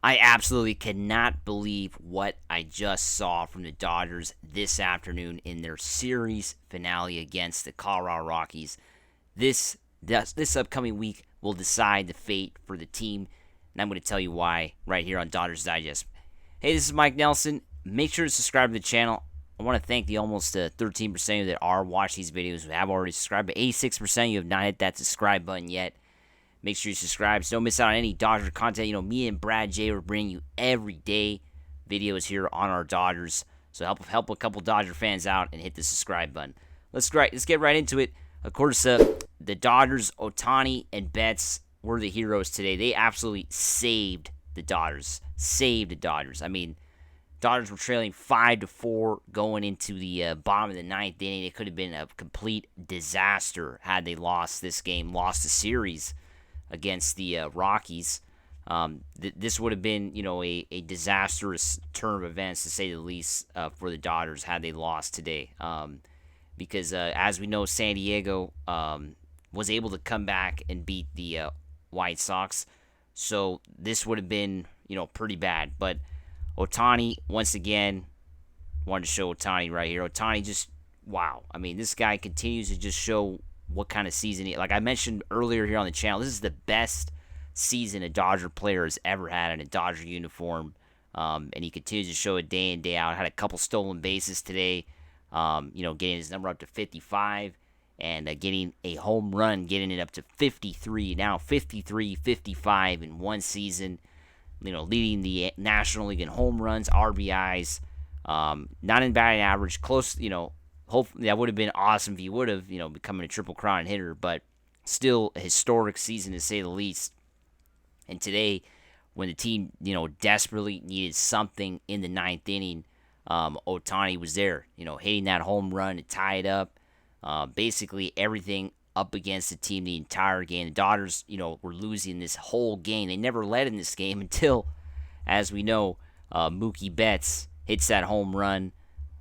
I absolutely cannot believe what I just saw from the Dodgers this afternoon in their series finale against the Colorado Rockies. This upcoming week will decide the fate for the team, and I'm going to tell you why right here on Dodgers Digest. Hey, this is Mike Nelson. Make sure to subscribe to the channel. I want to thank the almost 13% of you that are watching these videos who have already subscribed, but 86% of you have not hit that subscribe button yet. Make sure you subscribe so don't miss out on any Dodger content. Me and Brad J are bringing you every day videos here on our Dodgers. So help a couple Dodger fans out and hit the subscribe button. Let's get right into it. Of course, the Dodgers, Ohtani and Betts were the heroes today. They absolutely saved the Dodgers. I mean, Dodgers were trailing 5-4 going into the bottom of the ninth inning. It could have been a complete disaster had they lost this game, lost the series against the Rockies. This would have been, a disastrous turn of events, to say the least, for the Dodgers had they lost today. Because, as we know, San Diego was able to come back and beat the White Sox. So this would have been, pretty bad. But Ohtani, once again, wanted to show Ohtani right here. Ohtani just, wow. I mean, this guy continues to just show what kind of season like I mentioned earlier here on the channel, this is the best season a Dodger player has ever had in a Dodger uniform, and he continues to show it day in, day out. Had a couple stolen bases today, getting his number up to 55, and getting a home run, getting it up to 53, now 53, 55 in one season, leading the National League in home runs, RBIs, not in batting average, close, hopefully that would have been awesome if he would have, becoming a Triple Crown hitter, but still a historic season to say the least. And today, when the team, desperately needed something in the ninth inning, Ohtani was there, hitting that home run to tie it up. Basically everything up against the team the entire game. The Dodgers, were losing this whole game. They never led in this game until, as we know, Mookie Betts hits that home run,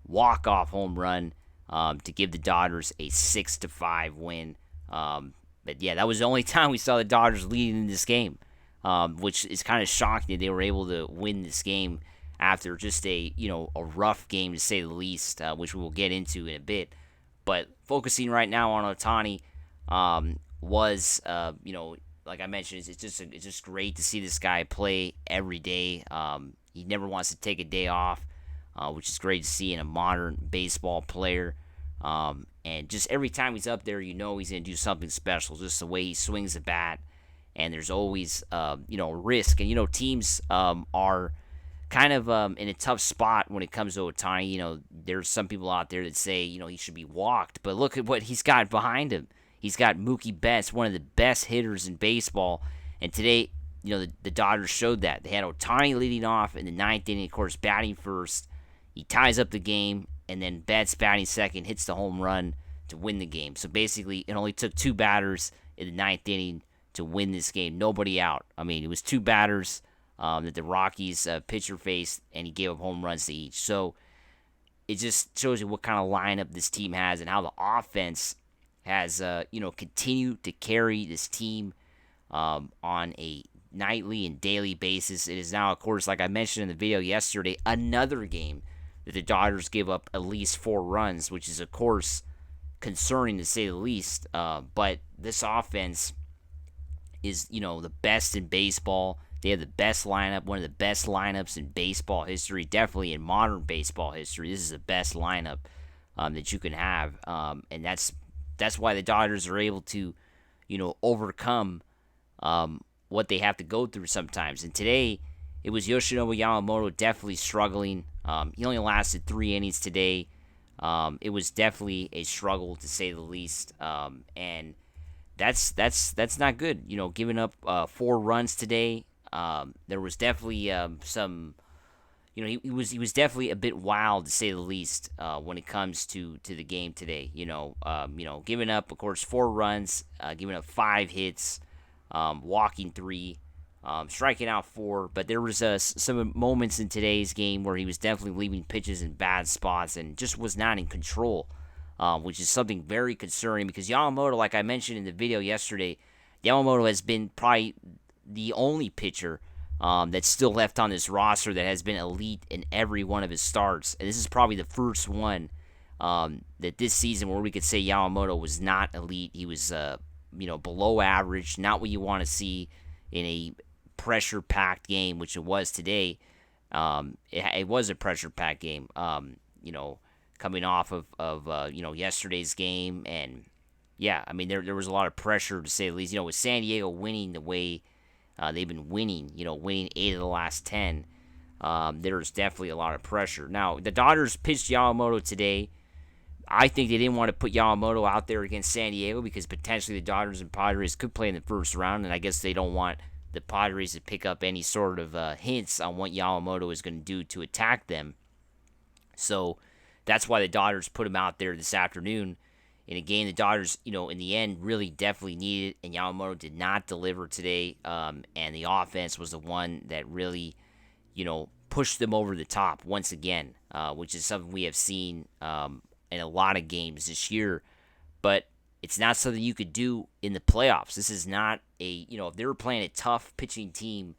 walk-off home run, to give the Dodgers a 6-5 win. But yeah, that was the only time we saw the Dodgers leading in this game, which is kind of shocking that they were able to win this game after just a rough game, to say the least, which we will get into in a bit. But focusing right now on Ohtani, was like I mentioned, it's just great to see this guy play every day. He never wants to take a day off, which is great to see in a modern baseball player. And just every time he's up there, he's going to do something special. Just the way he swings the bat, and there's always risk. And teams are kind of in a tough spot when it comes to Ohtani. There's some people out there that say he should be walked, but look at what he's got behind him. He's got Mookie Betts, one of the best hitters in baseball, and today, the Dodgers showed that. They had Ohtani leading off in the ninth inning, of course, batting first. He ties up the game, and then Betts batting second, hits the home run to win the game. So basically, it only took two batters in the ninth inning to win this game. Nobody out. I mean, it was two batters that the Rockies pitcher faced, and he gave up home runs to each. So it just shows you what kind of lineup this team has and how the offense has, continued to carry this team on a nightly and daily basis. It is now, of course, like I mentioned in the video yesterday, another game that the Dodgers give up at least 4 runs, which is, of course, concerning to say the least. But this offense is, the best in baseball. They have the best lineup, one of the best lineups in baseball history, definitely in modern baseball history. This is the best lineup that you can have, and that's why the Dodgers are able to, overcome what they have to go through sometimes. And today, it was Yoshinobu Yamamoto definitely struggling. He only lasted 3 innings today. It was definitely a struggle, to say the least, and that's not good. Giving up 4 runs today. There was definitely some, he was definitely a bit wild, to say the least, when it comes to the game today. Giving up, of course, 4 runs, giving up 5 hits, walking 3, striking out 4. But there was some moments in today's game where he was definitely leaving pitches in bad spots and just was not in control, which is something very concerning, because Yamamoto, like I mentioned in the video yesterday, Yamamoto has been probably the only pitcher that's still left on this roster that has been elite in every one of his starts. And this is probably the first one that this season where we could say Yamamoto was not elite. He was, below average, not what you want to see in a pressure-packed game, which it was today. It was a pressure-packed game, coming off of yesterday's game. And, yeah, I mean, there was a lot of pressure, to say the least. With San Diego winning the way they've been winning, winning 8 of the last 10, there's definitely a lot of pressure. Now, the Dodgers pitched Yamamoto today. I think they didn't want to put Yamamoto out there against San Diego because potentially the Dodgers and Padres could play in the first round, and I guess they don't want the Padres to pick up any sort of hints on what Yamamoto is going to do to attack them. So that's why the Dodgers put him out there this afternoon in a game the Dodgers, in the end really definitely needed, and Yamamoto did not deliver today, and the offense was the one that really, pushed them over the top once again, which is something we have seen in a lot of games this year, but it's not something you could do in the playoffs. This is not if they were playing a tough pitching team,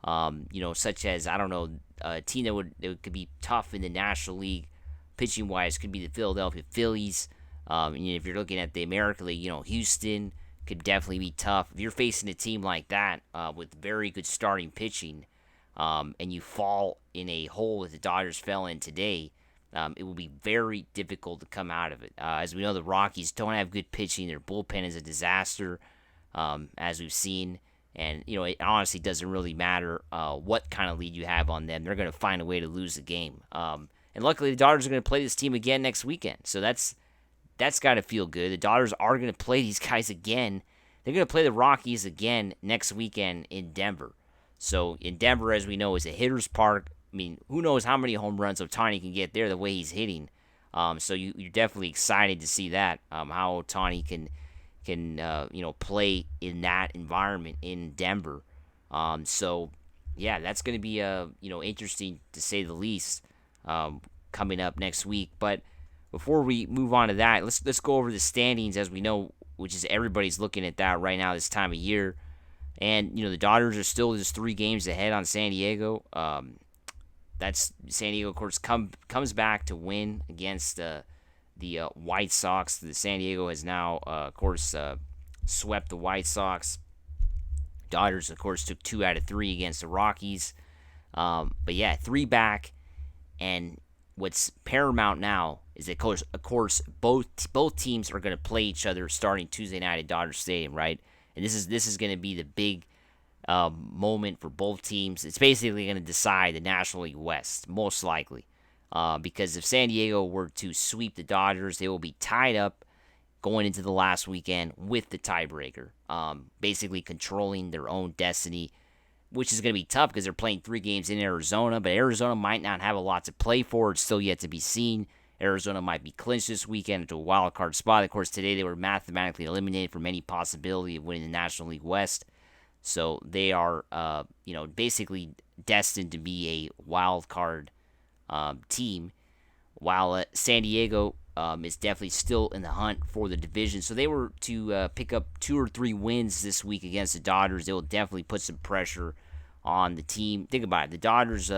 such as, I don't know, a team that could be tough in the National League pitching wise could be the Philadelphia Phillies. If you're looking at the American League, Houston could definitely be tough. If you're facing a team like that with very good starting pitching, and you fall in a hole that the Dodgers fell in today, it will be very difficult to come out of it. As we know, the Rockies don't have good pitching. Their bullpen is a disaster, as we've seen. And, it honestly doesn't really matter what kind of lead you have on them. They're going to find a way to lose the game. And luckily, the Dodgers are going to play this team again next weekend. So that's got to feel good. The Dodgers are going to play these guys again. They're going to play the Rockies again next weekend in Denver. So in Denver, as we know, is a hitter's park. I mean, who knows how many home runs Ohtani can get there the way he's hitting. So you're definitely excited to see that, how Ohtani can play in that environment in Denver. So, yeah, that's going to be interesting to say the least coming up next week. But before we move on to that, let's go over the standings, as we know, which is everybody's looking at that right now this time of year. And, the Dodgers are still just 3 games ahead on San Diego. That's San Diego, of course, comes back to win against the White Sox. The San Diego has now, of course, swept the White Sox. Dodgers, of course, took 2 out of 3 against the Rockies. But yeah, 3 back. And what's paramount now is that, of course, both teams are going to play each other starting Tuesday night at Dodger Stadium, right? And this is going to be the big moment for both teams. It's basically going to decide the National League West, most likely. Because if San Diego were to sweep the Dodgers, they will be tied up going into the last weekend with the tiebreaker, basically controlling their own destiny, which is going to be tough because they're playing 3 games in Arizona, but Arizona might not have a lot to play for. It's still yet to be seen. Arizona might be clinched this weekend into a wild card spot. Of course, today they were mathematically eliminated from any possibility of winning the National League West. So they are, basically destined to be a wild card team, while San Diego is definitely still in the hunt for the division. So they were to pick up 2 or 3 wins this week against the Dodgers. They will definitely put some pressure on the team. Think about it. The Dodgers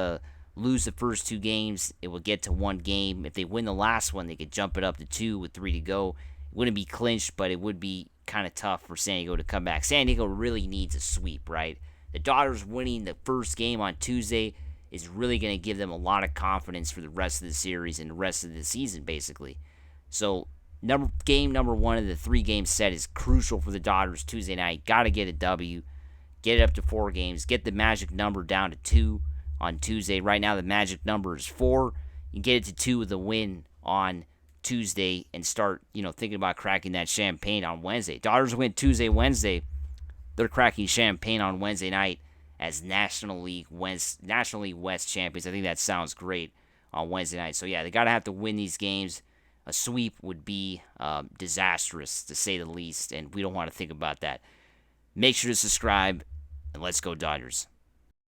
lose the first 2 games, it will get to 1 game. If they win the last one, they could jump it up to 2 with 3 to go. It wouldn't be clinched, but it would be kind of tough for San Diego to come back. San Diego really needs a sweep, right? The Dodgers winning the first game on Tuesday is really going to give them a lot of confidence for the rest of the series and the rest of the season, basically. So, game number 1 of the 3-game set is crucial for the Dodgers Tuesday night. Got to get a W, get it up to 4 games, get the magic number down to 2 on Tuesday. Right now, the magic number is 4. You get it to 2 with a win on Tuesday and start, thinking about cracking that champagne on Wednesday. Dodgers win Tuesday, Wednesday. They're cracking champagne on Wednesday night as National League West champions. I think that sounds great on Wednesday night. So, yeah, they got to have to win these games. A sweep would be disastrous, to say the least, and we don't want to think about that. Make sure to subscribe, and let's go Dodgers.